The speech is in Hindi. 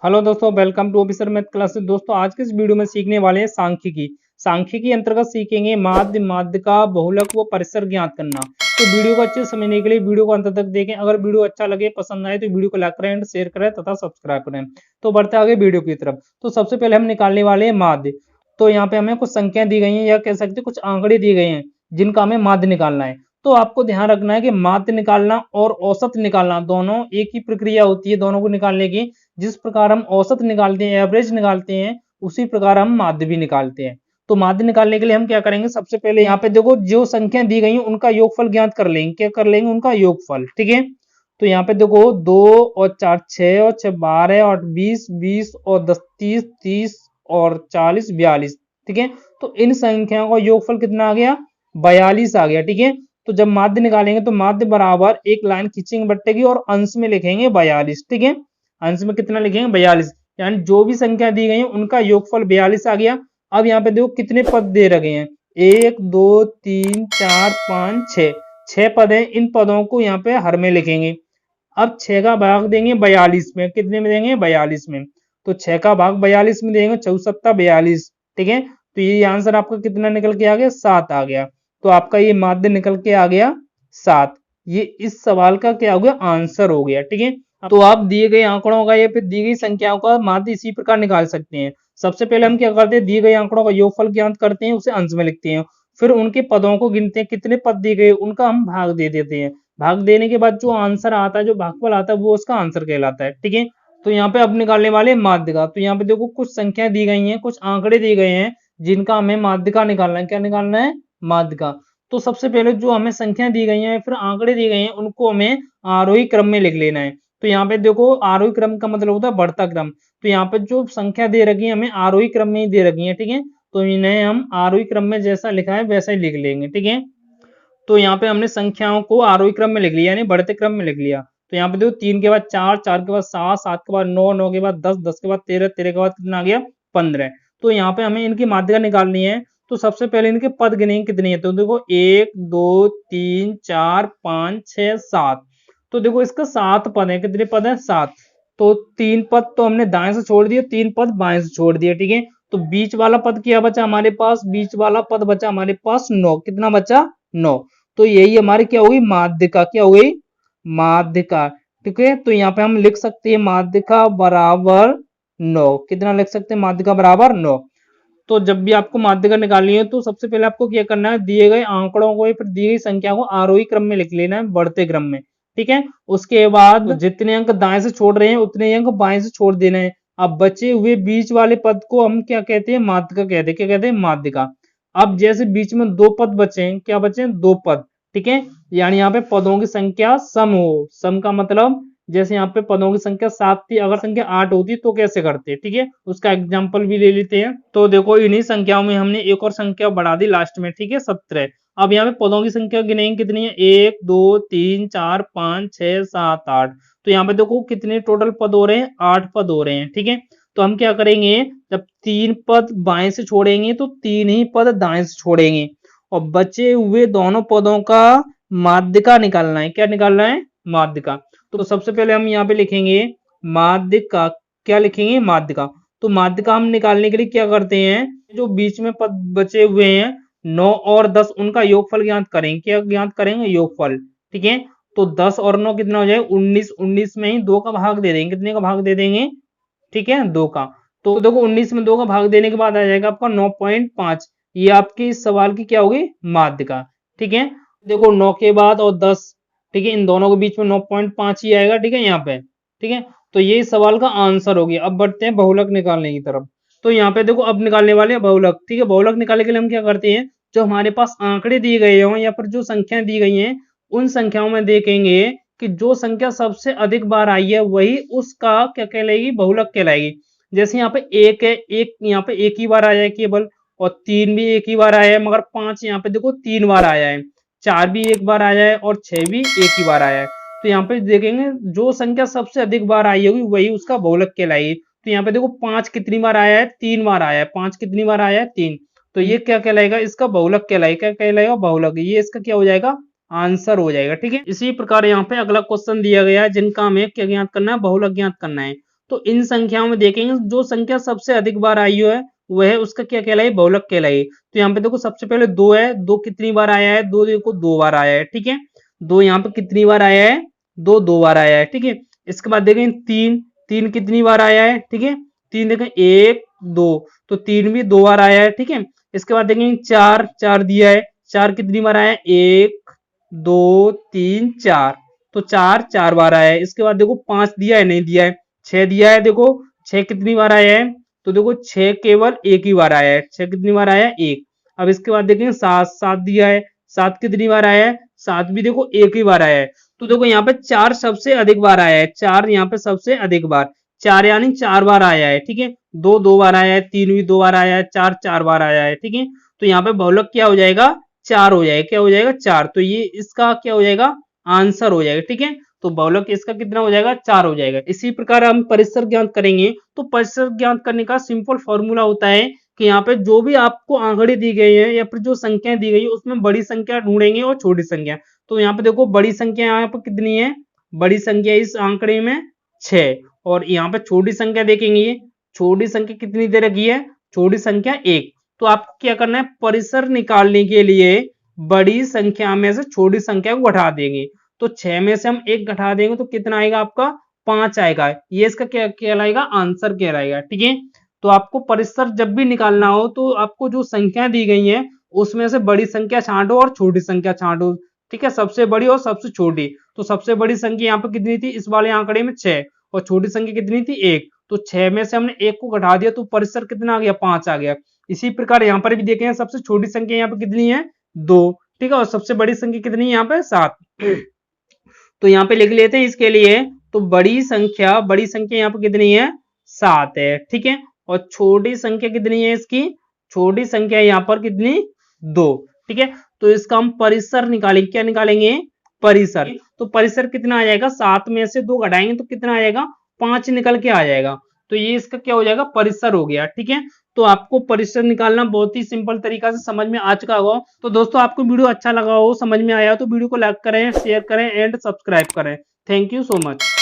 हेलो दोस्तों, welcome to officer math classes. दोस्तों आज के इस वीडियो में सीखने वाले हैं सांख्यिकी। सांख्यिकी अंतर्गत सीखेंगे माध्य, माध्यिका, बहुलक व परिसर ज्ञात करना। तो वीडियो को अच्छे से समझने के लिए वीडियो को अंत तक देखें। अगर वीडियो अच्छा लगे, पसंद आए तो वीडियो को लाइक करें, शेयर करें तथा सब्सक्राइब करें। तो बढ़ते आगे वीडियो की तरफ। तो सबसे पहले हम निकालने वाले हैं माध्य। तो यहाँ पे हमें कुछ संख्या दी गई है या कह सकते कुछ आंकड़े दिए गए हैं जिनका हमें माध्य निकालना है। तो आपको ध्यान रखना है कि माध्य निकालना और औसत निकालना दोनों एक ही प्रक्रिया होती है दोनों को निकालने की। जिस प्रकार हम औसत निकालते हैं, एवरेज निकालते हैं, उसी प्रकार हम माध्य भी निकालते हैं। तो माध्य निकालने के लिए हम क्या करेंगे, सबसे पहले यहाँ पे देखो जो संख्या दी गई है उनका योगफल ज्ञात कर लेंगे। क्या कर लेंगे? उनका योगफल। ठीक है। तो यहाँ पे देखो 2 और 4 6 और 6 12 और 20 20 और 10 30 30 और 40 42। ठीक है। तो इन संख्याओं का योगफल कितना आ गया? 42 आ गया। ठीक है। तो जब माध्य निकालेंगे तो माध्य बराबर एक लाइन खींचेंगे बट्टे की और अंश में लिखेंगे 42। ठीक है। अंश में कितना लिखेंगे? 42। यानी जो भी संख्या दी गई है उनका योगफल 42 आ गया। अब यहाँ पे देखो कितने पद दे रखे हैं, 1 2 3 4 5 6 6 पद हैं। इन पदों को यहाँ पे हर में लिखेंगे। अब 6 का भाग देंगे 42 में। कितने में देंगे? 42 में। तो 6 का भाग 42 में देंगे, 4 सत्ता 42। ठीक है। तो ये आंसर आपका कितना निकल के आ गया? 7 आ गया। तो आपका ये माध्य निकल के आ गया 7। ये इस सवाल का क्या हो गया? आंसर हो गया। ठीक है। तो आप दिए गए आंकड़ों का या फिर दी गई संख्याओं का माध्य इसी प्रकार निकाल सकते हैं। सबसे पहले हम क्या करते हैं, दिए गए आंकड़ों का योगफल ज्ञात करते हैं, उसे अंश में लिखते हैं। फिर उनके पदों को गिनते हैं, कितने पद दिए गए उनका हम भाग दे देते हैं। भाग देने के बाद जो आंसर आता है, जो भागफल आता है, वो उसका आंसर कहलाता है। ठीक है। तो यहाँ पे अब निकालने वाले माध्य का। तो यहाँ पे देखो कुछ संख्या दी गई हैं, कुछ आंकड़े दिए गए हैं जिनका हमें माध्य का निकालना है। क्या निकालना है? माध्य का। तो सबसे पहले जो हमें संख्या दी गई है फिर आंकड़े दिए गए हैं उनको हमें आरोही क्रम में लिख लेना है। तो यहाँ पे देखो आरोही क्रम का मतलब होता है बढ़ता क्रम। तो यहाँ पे जो संख्या दे रखी है हमें आरोही क्रम में ही दे रखी है। ठीक है। तो इन्हें हम आरोही क्रम में जैसा लिखा है वैसा ही लिख लेंगे। ठीक है। तो यहाँ पे हमने संख्याओं को आरोही क्रम में लिख लिया, यानी बढ़ते क्रम में लिख लिया। तो यहाँ पे देखो 3 के बाद 4, 4 के बाद 7, 7 के बाद 9, 9 के बाद 10, 10 के बाद 13, 13 के बाद कितना आ गया? 15। तो यहाँ पे हमें इनकी माध्यिका निकालनी है। तो सबसे पहले इनके पद गिनेंगे कितने हैं। तो देखो 1 2 3 4 5 6 7। तो देखो इसका 7 पद है। कितने पद है? 7। तो 3 पद तो हमने दाएं से छोड़ दिए, 3 पद बाएं से छोड़ दिए। ठीक है। तो बीच वाला पद क्या बचा हमारे पास? बीच वाला पद बचा हमारे पास 9। कितना बचा? 9। तो यही हमारी क्या होगी? माध्यिका। क्या हो गई? माध्यिका। ठीक है। तो यहाँ पे हम लिख सकते हैं माध्यिका बराबर 9। कितना लिख सकते हैं? माध्यिका बराबर 9। तो जब भी आपको माध्यिका निकालनी है तो सबसे पहले आपको क्या करना है, दिए गए आंकड़ों को या फिर दी गई संख्या को आरोही क्रम में लिख लेना है, बढ़ते क्रम में। ठीक है। उसके बाद जितने अंक दाएं से छोड़ रहे हैं उतने अंक बाएं से छोड़ देना है। अब बचे हुए बीच वाले पद को हम क्या कहते हैं? माध्यिका कहते हैं। क्या कहते हैं? माध्यिका। अब जैसे बीच में 2 पद बचे हैं, क्या बचे हैं? 2 पद। ठीक है। यानी यहाँ पे पदों की संख्या सम हो। सम का मतलब जैसे यहाँ पे पदों की संख्या 7 थी, अगर संख्या 8 होती तो कैसे करते? ठीक है। उसका एग्जाम्पल भी ले लेते हैं। तो देखो इन्हीं संख्याओं में हमने एक और संख्या बढ़ा दी लास्ट में। ठीक है। 17। अब यहाँ पे पदों की संख्या गिनेंगे कितनी है? 1 2 3 4 5 6 7 8। तो यहाँ पे देखो कितने टोटल पद हो रहे हैं? 8 पद हो रहे हैं। ठीक है। तो हम क्या करेंगे, जब 3 पद बाएं से छोड़ेंगे तो 3 ही पद दाएं से छोड़ेंगे और बचे हुए दोनों पदों का माध्यिका निकालना है। क्या निकालना है? माध्यिका। तो सबसे पहले हम यहाँ पे लिखेंगे माध्यिका। क्या लिखेंगे? माध्यिका। तो माध्यिका हम निकालने के लिए क्या करते हैं, जो बीच में पद बचे हुए हैं 9 और 10 उनका योगफल ज्ञात करेंगे। क्या ज्ञात करेंगे? योगफल। ठीक है। तो 10 और 9 कितना हो जाएगा? 19। 19 में ही 2 का भाग दे देंगे। कितने का भाग दे देंगे? ठीक है, 2 का। तो देखो 19 में 2 का भाग देने के बाद आ जाएगा आपका 9.5। ये आपके इस सवाल की क्या होगी? माध्यिका। ठीक है। देखो 9 के बाद और 10, ठीक है, इन दोनों के बीच में 9.5 ही आएगा। ठीक है, यहाँ पे। ठीक है। तो ये इस सवाल का आंसर हो गया। अब बढ़ते हैं बहुलक निकालने की तरफ। तो यहाँ पे देखो अब निकालने वाले हैं बहुलक। ठीक है। बहुलक निकालने के लिए हम क्या करते हैं, जो हमारे पास आंकड़े दिए गए हों या फिर जो संख्या दी गई हैं उन संख्याओं में देखेंगे कि जो संख्या सबसे अधिक बार आई है वही उसका क्या कहलाएगी? बहुलक कहलाएगी। जैसे यहाँ पे 1 है, एक यहाँ पे एक ही बार आया है केवल, और 3 भी एक ही बार आया है, मगर 5 यहाँ पे देखो 3 बार आया है, 4 भी एक बार आया है और 6 भी एक ही बार आया है। तो यहाँ पे देखेंगे जो संख्या सबसे अधिक बार आई होगी वही उसका बहुलक कहलाएगी। तो यहाँ पे देखो 5 कितनी बार आया है? 3 बार आया है। 5 कितनी बार आया है? 3। तो ये क्या कहलाएगा? इसका बहुलक कहलाएगा। क्या कहलाएगा? बहुलक। ये इसका क्या हो जाएगा? आंसर हो जाएगा। ठीक है। इसी प्रकार यहाँ पे अगला क्वेश्चन दिया गया है जिनका हमें क्या ज्ञात करना है? बहुलक ज्ञात करना है। तो इन संख्याओं में देखेंगे जो संख्या सबसे अधिक बार आई है वह उसका क्या कहलाए, बहुलक कहलाए। तो यहाँ पे देखो सबसे पहले 2 है, 2 कितनी बार आया है, 2 देखो 2 बार आया है, ठीक है। 2 यहाँ पे कितनी बार आया है, 2 2 बार आया है, ठीक है। इसके बाद देखें 3, 3 कितनी बार आया है, ठीक है। 3 देखें 1 2, तो 3 भी 2 बार आया है, ठीक है। इसके बाद देखेंगे 4, 4 दिया है, 4 कितनी बार आया है, 1 2 3 4, तो 4 4 बार आया है। इसके बाद देखो 5 दिया है, नहीं दिया है। 6 दिया है, देखो 6 कितनी बार आया है, तो देखो 6 केवल एक ही बार आया है, 6 कितनी बार आया है, एक। अब इसके बाद देखेंगे 7, 7 दिया है, 7 कितनी बार आया है, 7 भी देखो एक ही बार आया है। तो देखो यहाँ पे 4 सबसे अधिक बार आया है, 4 यहाँ पे सबसे अधिक बार, 4 यानी 4 बार आया है, ठीक है। 2 2 बार आया है, 3 भी 2 बार आया है, 4 4 बार आया है, ठीक है। तो यहाँ पे बहुलक क्या हो जाएगा, 4 हो जाएगा, क्या हो जाएगा 4। तो ये इसका क्या हो जाएगा, आंसर हो जाएगा, ठीक है। तो बहुलक इसका कितना हो जाएगा, 4 हो जाएगा। इसी प्रकार हम परिसर ज्ञात करेंगे। तो परिसर ज्ञात करने का सिंपल फॉर्मूला होता है कि यहाँ पे जो भी आपको आंकड़े दी गई है या फिर जो संख्याएं दी गई है उसमें बड़ी संख्या ढूंढेंगे और छोटी संख्या। तो यहाँ पे देखो बड़ी संख्या यहाँ पे कितनी है, बड़ी संख्या इस आंकड़े में 6, और यहाँ पे छोटी संख्या देखेंगे, छोटी संख्या कितनी दे रखी है, छोटी संख्या 1। तो आपको क्या करना है, परिसर निकालने के लिए बड़ी संख्या में से छोटी संख्या को घटा देंगे। तो 6 में से हम 1 घटा देंगे तो कितना आएगा आपका, 5 आएगा। ये इसका क्या कहलाएगा, आंसर कहलाएगा, ठीक है। तो आपको परिसर जब भी निकालना हो तो आपको जो संख्या दी गई है उसमें से बड़ी संख्या छांटो और छोटी संख्या छांटो, ठीक है। सबसे बड़ी और सबसे छोटी, तो सबसे बड़ी संख्या यहाँ पे कितनी थी, इस वाले आंकड़े में 6, और छोटी संख्या कितनी थी, 1। तो 6 में से हमने 1 को घटा दिया तो परिसर कितना आ गया, 5 आ गया। इसी प्रकार यहाँ पर भी देखें, सबसे छोटी संख्या यहाँ पे कितनी है, 2, ठीक है, और सबसे बड़ी संख्या कितनी है यहाँ पे, 7। तो यहाँ पे लिख लेते हैं इसके लिए, तो बड़ी संख्या यहाँ पे कितनी है, 7 है, ठीक है। और छोटी संख्या कितनी है इसकी, छोटी संख्या यहाँ पर कितनी, 2, ठीक है। तो इसका हम परिसर निकालेंगे, क्या निकालेंगे, परिसर। तो परिसर कितना आ जाएगा, 7 में से 2 घटाएंगे तो कितना आ जाएगा, 5 निकल के आ जाएगा। तो ये इसका क्या हो जाएगा, परिसर हो गया, ठीक है। तो आपको परिसर निकालना बहुत ही सिंपल तरीका से समझ में आ चुका होगा। तो दोस्तों आपको वीडियो अच्छा लगा हो, समझ में आया हो तो वीडियो को लाइक करें, शेयर करें एंड सब्सक्राइब करें। Thank you so much.